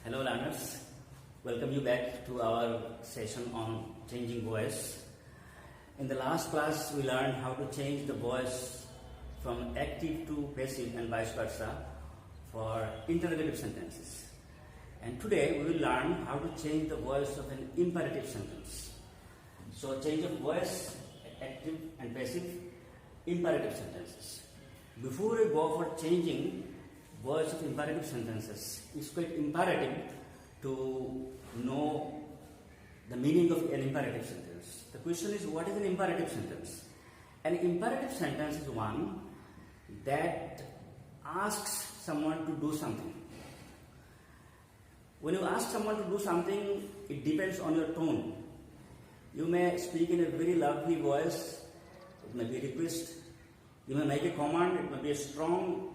Hello learners, welcome you back to our session on changing voice. In the last class we learned how to change the voice from active to passive and vice versa for interrogative sentences. And today we will learn how to change the voice of an imperative sentence. So change of voice, active and passive, imperative sentences. Before we go for changing voice of imperative sentences, it's quite imperative to know the meaning of an imperative sentence. The question is, what is an imperative sentence? An imperative sentence is one that asks someone to do something. When you ask someone to do something, it depends on your tone. You may speak in a very lovely voice, it may be a request. You may make a command, it may be a strong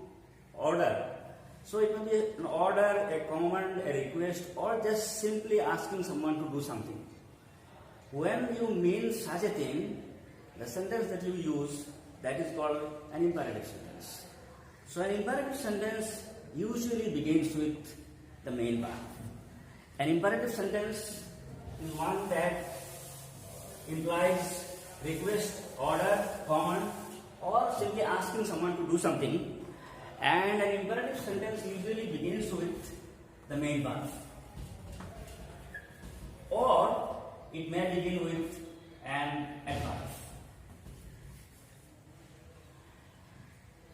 order. So it may be an order, a command, a request, or just simply asking someone to do something. When you mean such a thing, the sentence that you use, that is called an imperative sentence. So an imperative sentence usually begins with the main verb. An imperative sentence is one that implies request, order, command, or simply asking someone to do something. And an imperative sentence usually begins with the main verb. Or it may begin with an adverb.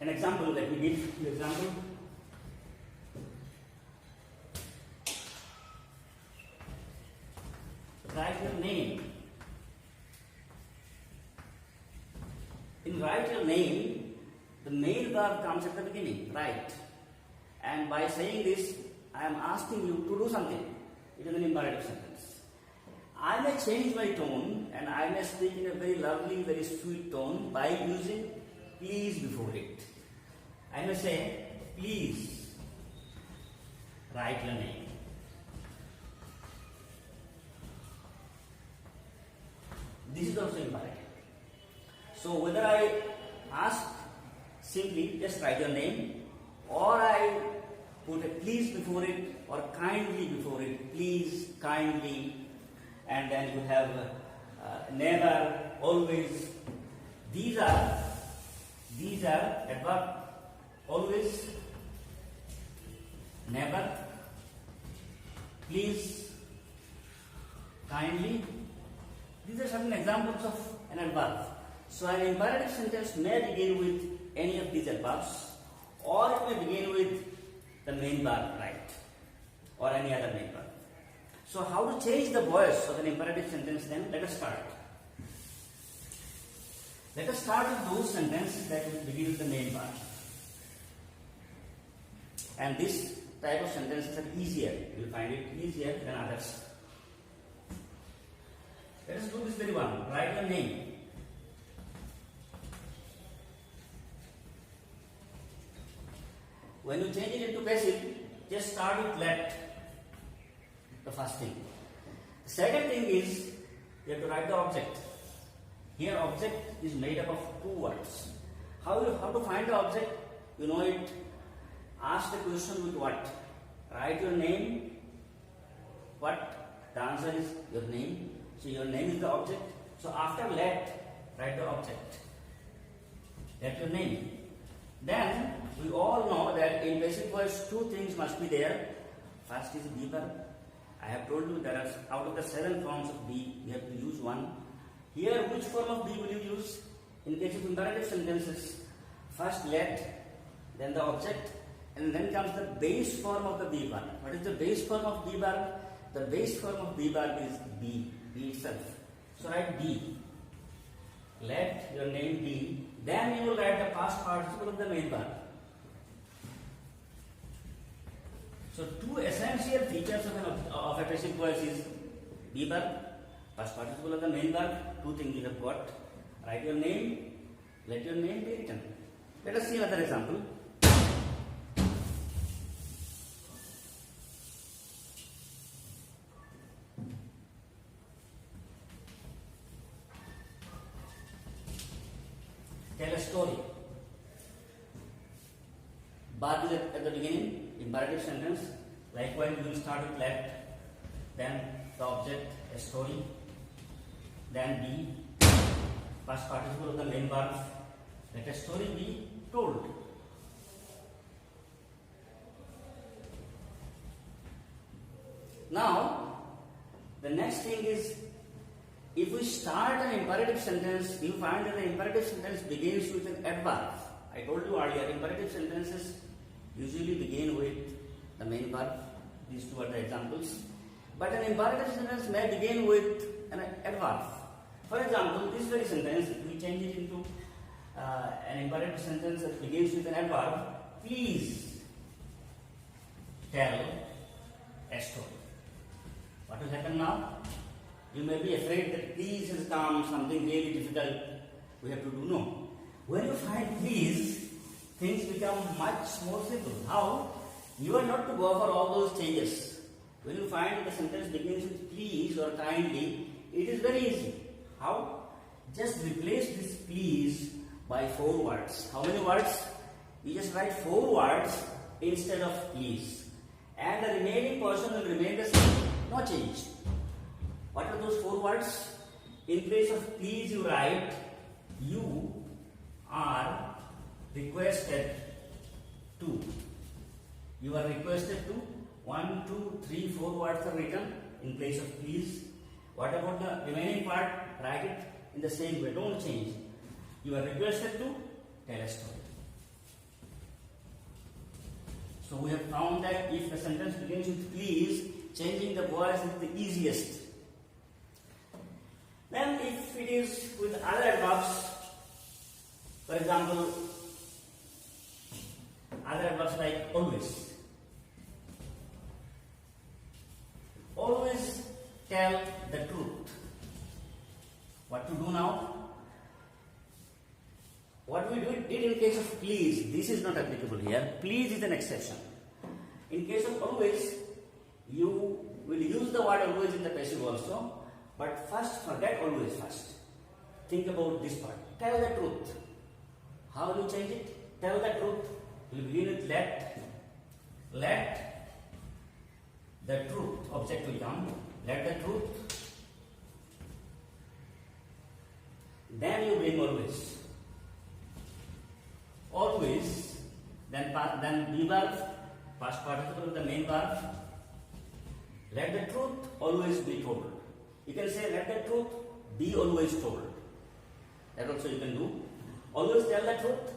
An example, let me give you an example. Write your name. In write your name, the main verb comes at the beginning, right? And by saying this, I am asking you to do something. It is an imperative sentence. I may change my tone and I may speak in a very lovely, very sweet tone by using please before it. I may say, please write your name. This is also imperative. So whether I ask simply just write your name, or I put a please before it or kindly before it, please, kindly, and then you have never, always. These are adverb, always, never, please, kindly. These are certain examples of an adverb. So an imperative sentence may begin with any of these adverbs, or it may begin with the main verb, right, or any other main verb. So how to change the voice of an imperative sentence then? Let us start. Let us start with those sentences that will begin with the main verb. And this type of sentences are easier. You will find it easier than others. Let us do this very one. Write your name. When you change it into passive, just start with let, the first thing. The second thing is, you have to write the object. Here object is made up of two words. How to find the object? You know it. Ask the question with what? Write your name. What? The answer is your name. So your name is the object. So after let, write the object. Let your name. Then we all know that in passive voice two things must be there. First is be verb. I have told you there are out of the 7 forms of be, you have to use one. Here which form of be will you use? In case of imperative sentences, first let, then the object, and then comes the base form of the be verb. What is the base form of be verb? The base form of be verb is be itself. So write be. Let your name be. Then you will write the past participle of the main verb. So two essential features of a passive voice is be verb, past participle of the main verb. Two things you have got. Write your name, let your name be written. Let us see another example. Tell a story. Verb is at the beginning, imperative sentence. Likewise, we will start with let, then the object, a story, then be, past participle of the main verb. Let a story be told. Now, the next thing is, if we start an imperative sentence, you find that the imperative sentence begins with an adverb. I told you earlier, imperative sentences usually begin with the main verb. These two are the examples. But an imperative sentence may begin with an adverb. For example, this very sentence, if we change it into an imperative sentence that begins with an adverb, please tell a story. What will happen now? You may be afraid that please has come, something really difficult we have to do. No. When you find please, things become much more simple. How? You are not to go for all those changes. When you find the sentence begins with please or kindly, it is very easy. How? Just replace this please by 4 words. How many words? You just write 4 words instead of please. And the remaining portion will remain the same. No change. What are those 4 words? In place of please you write, you are requested to. You are requested to. 1, 2, 3, 4 words are written in place of please. What about the remaining part? Write it in the same way. Don't change. You are requested to tell a story. So we have found that if the sentence begins with please, changing the voice is the easiest. Then if it is with other adverbs, for example, other adverbs like always. Always tell the truth. What to do now? What we did in case of please, this is not applicable here. Please is an exception. In case of always, you will use the word always in the passive also, but first forget always first. Think about this part. Tell the truth. How will you change it? Tell the truth. You will begin with let. Let the truth. Object will come. Let the truth. Then you bring always. Always. Then be verb. Past participle of the main verb. Let the truth always be told. You can say let the truth be always told. That also you can do. Always tell the truth.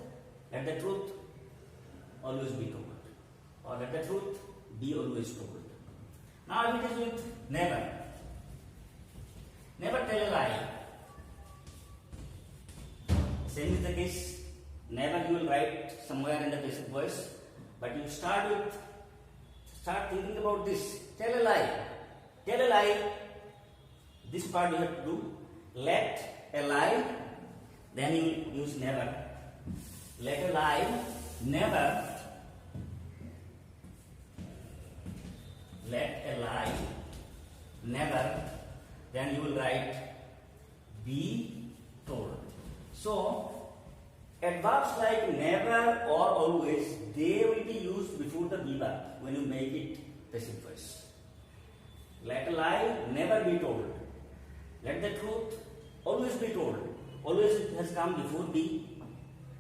Let the truth always be told. Or let the truth be always told. Now it is with never. Never tell a lie. Same is the case. Never you will write somewhere in the basic voice. But you start thinking about this. Tell a lie. Tell a lie. This part you have to do. Let a lie. Then you use never. Let a lie. Never. Let a lie. Never. Then you will write be told. So, adverbs like never or always, they will be used before the be verb when you make it passive voice. Let a lie never be told. Let the truth always be told. Always has come before be.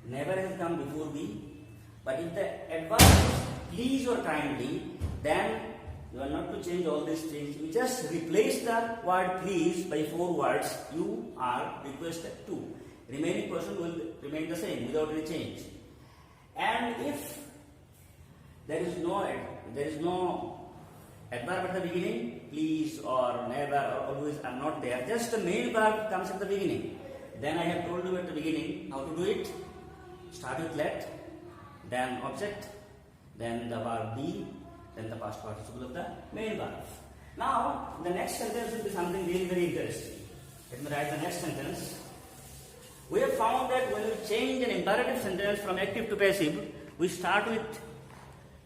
Never has come before be. But if the adverb is please or kindly, then you are not to change all these things. You just replace the word please by 4 words. You are requested to. Remaining portion will remain the same without any change. And if there is no adverb at the beginning, please or never or always are not there, just the main verb comes at the beginning. Then I have told you at the beginning how to do it. Start with let, then object, then the verb be, then the past participle of the main verb. Now the next sentence will be something really very interesting. Let me write the next sentence. We have found that when we change an imperative sentence from active to passive, we start with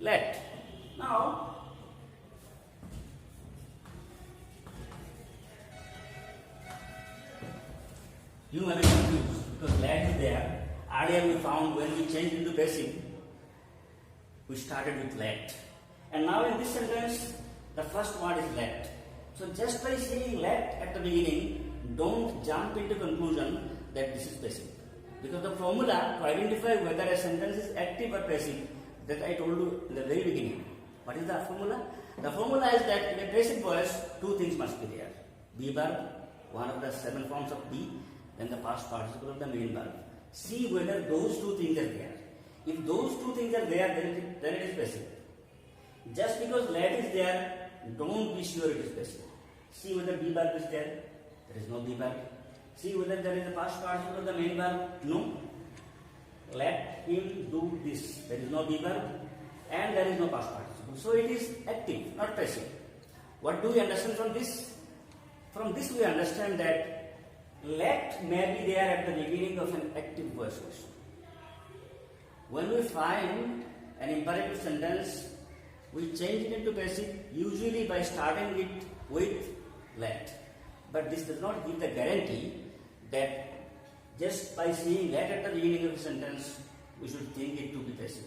let. Now, you may be confused because let is there. Earlier we found when we changed into passive, we started with let. And now in this sentence, the first word is let. So just by saying let at the beginning, don't jump into conclusion that this is passive. Because the formula to identify whether a sentence is active or passive, that I told you in the very beginning. What is the formula? The formula is that in a passive voice, two things must be there. Be verb, one of the 7 forms of be, then the past participle of the main verb. See whether those two things are there. If those two things are there, then it is passive. Just because let is there, don't be sure it is passive. See whether be verb is there. There is no be verb. See whether there is a past participle of the main verb. No. Let him do this. There is no be verb and there is no past participle. So it is active, not passive. What do we understand from this? From this we understand that let may be there at the beginning of an active voice also. When we find an imperative sentence, we change it into passive usually by starting it with let. But this does not give the guarantee that just by saying let at the beginning of a sentence, we should think it to be passive.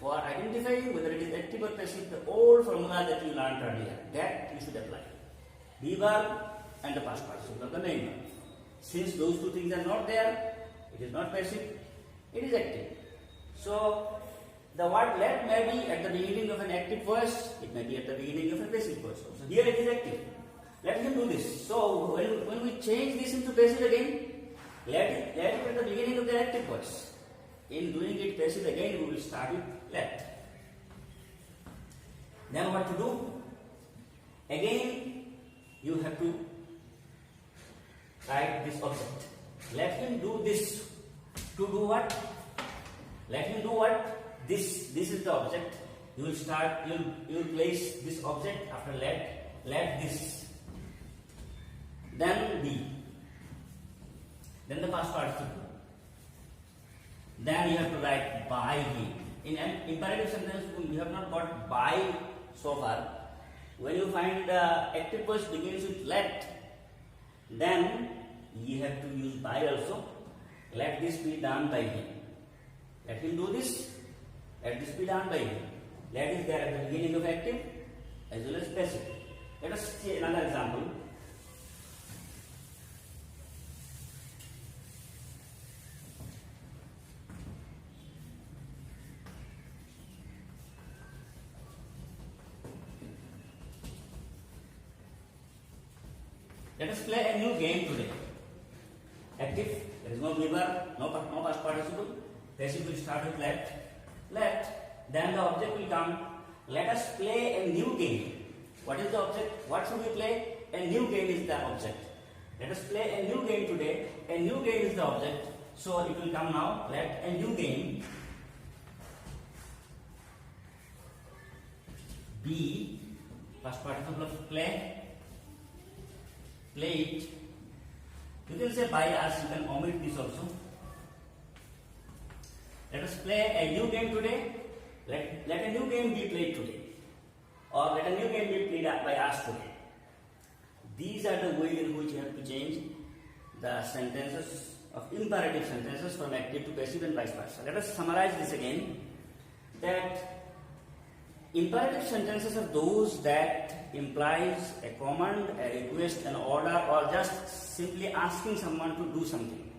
For identifying whether it is active or passive, the old formula that you learned earlier, that you should apply. Be verb and the past participle of the main verb. Since those two things are not there, it is not passive, it is active. So, the word let may be at the beginning of an active voice, it may be at the beginning of a passive voice. So, here it is active. Let him do this. So, when we change this into passive again, let it at the beginning of the active voice. In doing it passive again, we will start with let. Then what to do? Again, you have to write this object. Let him do this. To do what? Let him do what? This is the object. You will start, you will place this object after let this. Then be. Then the past participle. Then you have to write by him. In an imperative sentence, you have not got by so far. When you find the active voice begins with let, then you have to use by also. Let this be done by him. Let him do this. Let this be done by him. Let is there at the beginning of active as well as passive. Let us see another example. Let us play a new game today. Active, there is no be verb, no past participle. Passive will start with let. Then the object will come. Let us play a new game. What is the object? What should we play? A new game is the object. Let us play a new game today. A new game is the object. So it will come now. Let a new game be past participle of play. Play it. You can say by us, you can omit this also. Let us play a new game today. Let a new game be played today. Or let a new game be played by us today. These are the ways in which you have to change the sentences of imperative sentences from active to passive and vice versa. Let us summarize this again. That imperative sentences are those that implies a command, a request, an order, or just simply asking someone to do something.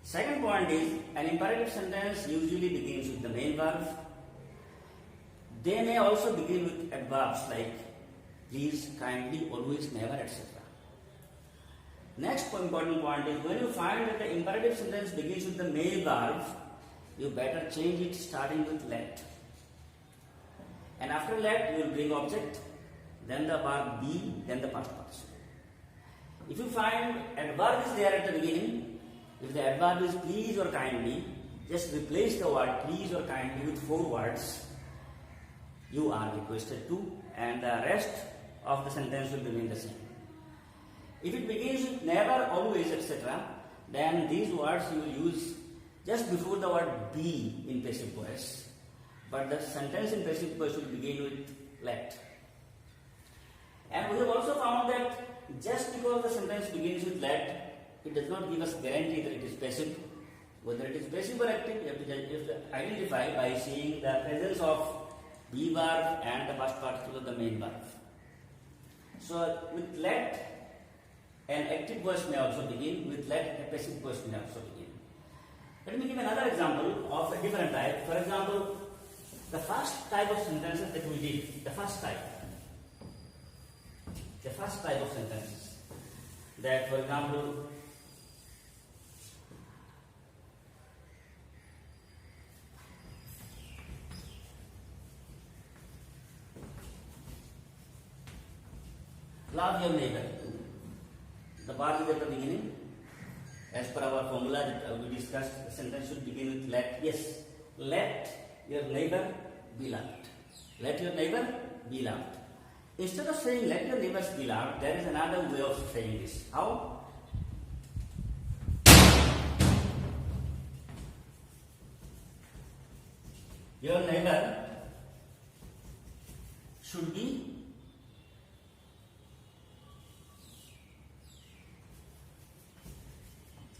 Second point is, an imperative sentence usually begins with the main verb. They may also begin with adverbs like please, kindly, always, never, etc. Next important point is, when you find that the imperative sentence begins with the main verb, you better change it starting with let. And after let, you will bring object, then the verb be, then the past participle. If you find adverb is there at the beginning, if the adverb is please or kindly, just replace the word please or kindly with 4 words. You are requested to, and the rest of the sentence will remain the same. If it begins with never, always, etc., then these words you will use just before the word be in passive voice. But the sentence in passive voice will begin with let. And we have also found that just because the sentence begins with let, it does not give us guarantee that it is passive. Whether it is passive or active, you have to identify by seeing the presence of be verb and the past participle of the main verb. So with let, an active voice may also begin. With let, a passive voice may also begin. Let me give another example of a different type. For example, the first type of sentences that we did, the first type of sentences, that for example, love your neighbor. The part is at the beginning. As per our formula that we discussed, the sentence should begin with let. Yes, let your neighbor be loved. Let your neighbor be loved. Instead of saying let your neighbors be loved, there is another way of saying this. How? Your neighbor should be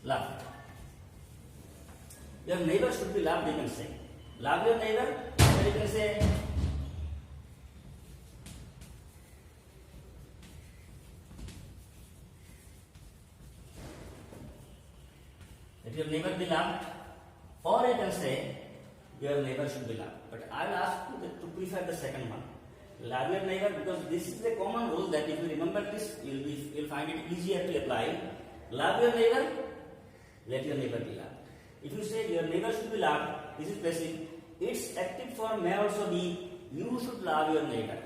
loved. Your neighbor should be loved, you can say. Love your neighbor, or you can say let your neighbor be loved, or you can say your neighbor should be loved. But I will ask you to prefer the second one. Love your neighbor, because this is the common rule that if you remember this, you'll find it easier to apply. Love your neighbor, let your neighbor be loved. If you say your neighbor should be loved, this is passive. Its active form may also be you should love your neighbor.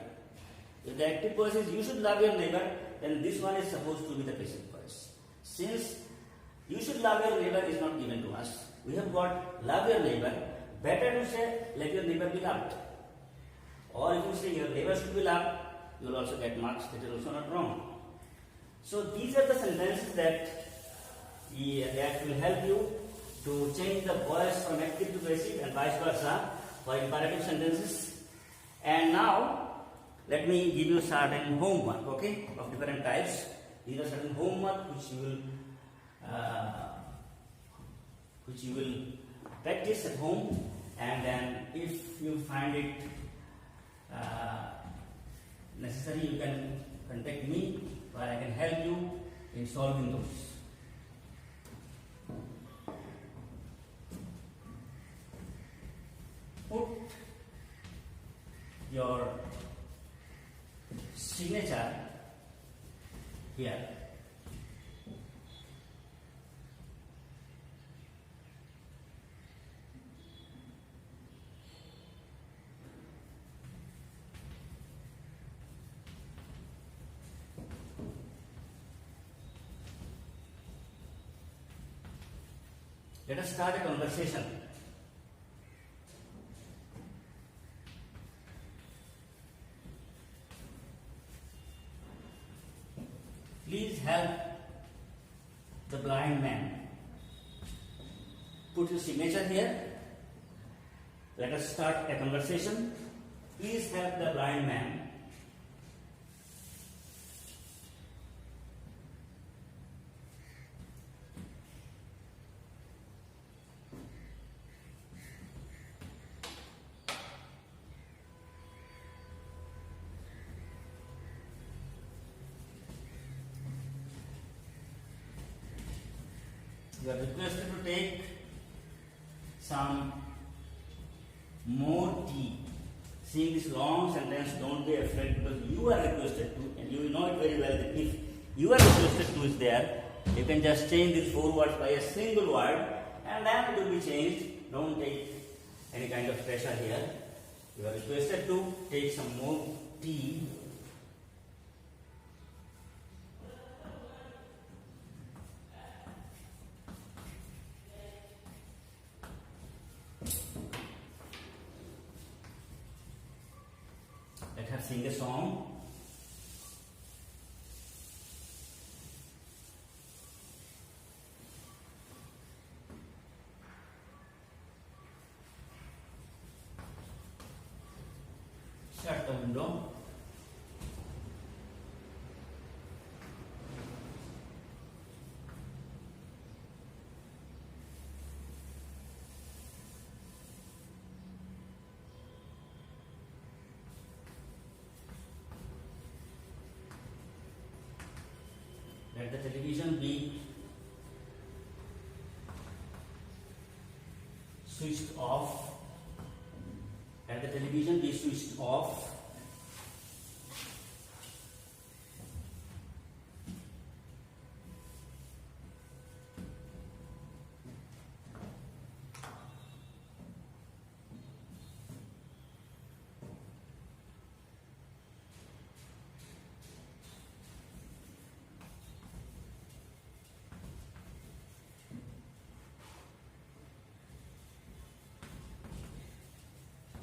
If the active voice is you should love your neighbor, then this one is supposed to be the passive voice. Since you should love your neighbor is not given to us, we have got love your neighbor. Better to say let your neighbor be loved. Or if you say your neighbor should be loved, you will also get marks. That is also not wrong. So these are the sentences that will help you to change the voice from active to passive and vice versa for imperative sentences. And now let me give you certain homework, okay, of different types. These are certain homework which you will practice at home, and then if you find it necessary, you can contact me where I can help you in solving those. Put your signature here. Let us start a conversation. Please help the blind man. Put your signature here. Let us start a conversation. Please help the blind man. You are requested to take some more tea. Seeing this long sentence, don't be afraid, because you are requested to, and you know it very well that if you are requested to is there, you can just change these 4 words by a single word, and then it will be changed. Don't take any kind of pressure here. You are requested to take some more tea. Let her sing a song. Shut the window. Let the television be switched off. Let the television be switched off.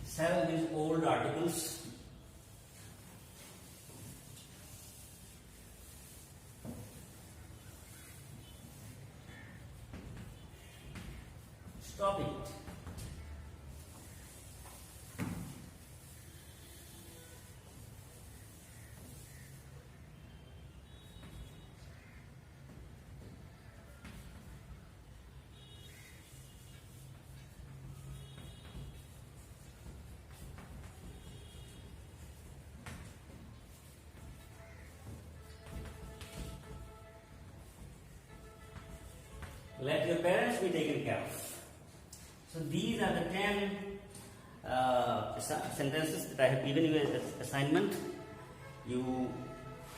Sell these old articles. Stop it. Let your parents be taken care of. So these are the 10 sentences that I have given you as assignment. You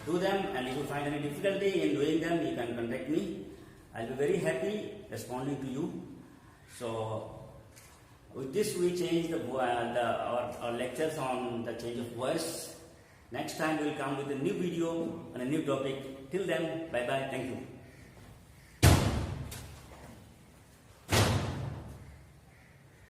do them, and if you find any difficulty in doing them, you can contact me. I'll be very happy responding to you. So with this we change our lectures on the change of voice. Next time we'll come with a new video on a new topic. Till then, bye bye. Thank you.